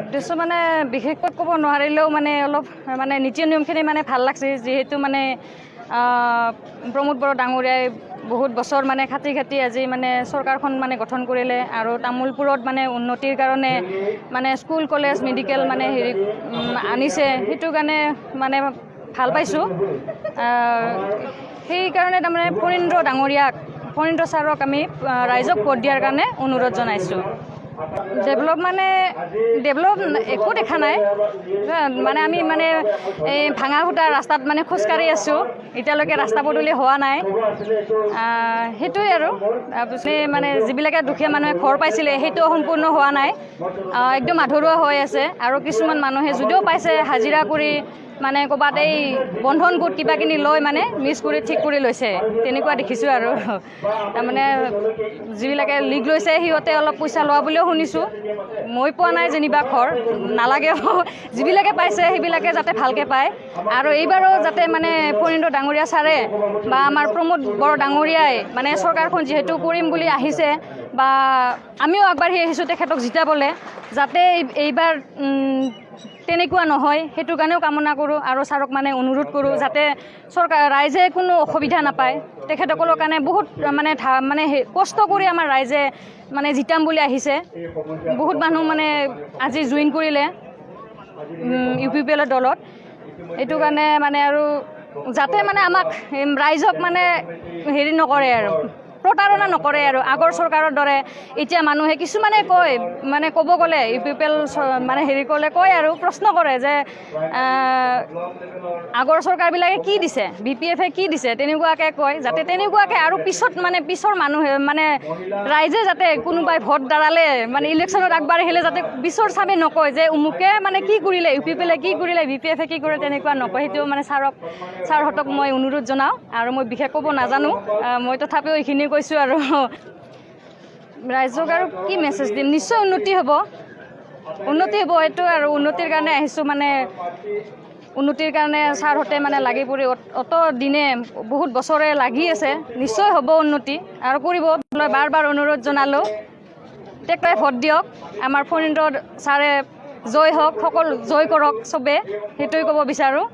উদ্দেশ্য মানে বিশেষকৈ ক'ব নোৱাৰিলেও মানে অলপ মানে নীতি নিয়মখিনি মানে ভাল লাগছে, যিহেতু মানে প্ৰমোদ বড়ো ডাঙৰীয়াই বহুত বছৰ মানে খাটি আজি মানে চৰকাৰখন মানে গঠন কৰিলে আৰু তামোলপুৰত মানে উন্নতিৰ কাৰণে মানে স্কুল কলেজ মেডিকেল মানে হেৰি আনিছে, সেইটো কাৰণে মানে ভাল পাইছোঁ। সেইকাৰণে তাৰমানে ফণীন্দ্ৰ ছাৰক আমি ৰাইজক ভোট দিয়াৰ কাৰণে অনুৰোধ জনাইছোঁ। ডেভেলপ একো দেখা নাই, মানে আমি মানে এই ভাঙা ফুটা ৰাস্তাত মানে খোজকাঢ়ি আছোঁ, এতিয়ালৈকে ৰাস্তা পদূলি হোৱা নাই। সেইটোৱে আৰু তাৰপিছত মানে যিবিলাকে দুখীয়া মানুহে ঘৰ পাইছিলে সেইটো সম্পূৰ্ণ হোৱা নাই, একদম আধৰুৱা হৈ আছে। আৰু কিছুমান মানুহে যদিও পাইছে হাজিৰা কৰি মানে ক'ৰবাত এই বন্ধন গোট কিবা কিনি লৈ মানে মিছ কৰি ঠিক কৰি লৈছে, তেনেকুৱা দেখিছোঁ। আৰু তাৰমানে যিবিলাকে লিগ লৈছে সিহঁতে অলপ পইচা লোৱা বুলিও শুনিছোঁ, মই পোৱা নাই যেনিবা ঘৰ, নালাগে। যিবিলাকে পাইছে সেইবিলাকে যাতে ভালকৈ পায়। আৰু এইবাৰো যাতে মানে ফণীন্দ্ৰ ডাঙৰীয়া ছাৰে বা আমাৰ প্ৰমোদ বড়ো ডাঙৰীয়াই মানে চৰকাৰখন যিহেতু কৰিম বুলি আহিছে বা আমিও আগবাঢ়ি আহিছোঁ তেখেতক জিতাবলৈ, যাতে এইবাৰ তেনেকুৱা নহয় সেইটো কাৰণেও কামনা কৰোঁ। আৰু ছাৰক মানে অনুৰোধ কৰোঁ যাতে ৰাইজে কোনো অসুবিধা নাপায়। তেখেতসকলৰ কাৰণে বহুত মানে কষ্ট কৰি আমাৰ ৰাইজে মানে জিতাম বুলি আহিছে। বহুত মানুহ মানে আজি জইন কৰিলে UPPL দলত, এইটো কাৰণে মানে আৰু যাতে মানে আমাক ৰাইজক মানে হেৰি নকৰে আৰু প্ৰতাৰণা নকৰে আৰু আগৰ চৰকাৰৰ দৰে। এতিয়া মানুহে কিছুমানে কয়, মানে ক'ব গ'লে UPPL মানে হেৰি কৰিলে কয় আৰু প্ৰশ্ন কৰে যে আগৰ চৰকাৰবিলাকে কি দিছে, BPFে কি দিছে, তেনেকুৱাকৈ কয়। যাতে তেনেকুৱাকৈ আৰু পিছৰ মানুহে মানে ৰাইজে যাতে কোনোবাই ভোট দাঁড়ালে মানে ইলেকশ্যনত আগবাঢ়ি আহিলে যাতে পিছৰ চামে নকয় যে অমুকে মানে কি কৰিলে, UPPলে কি কৰিলে, BPFে কি কৰিলে, তেনেকুৱা নকয়। সেইটো মানে ছাৰহঁতক মই অনুৰোধ জনাওঁ। আৰু মই বিশেষ ক'ব নাজানো, মই তথাপিও এইখিনি কৈছোঁ। আৰু ৰাইজক আৰু কি মেছেজ দিম, নিশ্চয় উন্নতি হ'ব এইটো। আৰু উন্নতিৰ কাৰণে আহিছোঁ, মানে উন্নতিৰ কাৰণে ছাৰহঁতে মানে লাগি পৰি অত দিনে বহুত বছৰে লাগি আছে, নিশ্চয় হ'ব উন্নতি আৰু কৰিব। বাৰ অনুৰোধ জনালোঁ, তেখেতে ভোট দিয়ক, আমাৰ ফণীন্দ্ৰ ছাৰে জয় হওক, সকলো জয় কৰক চবে, সেইটোৱে ক'ব বিচাৰোঁ।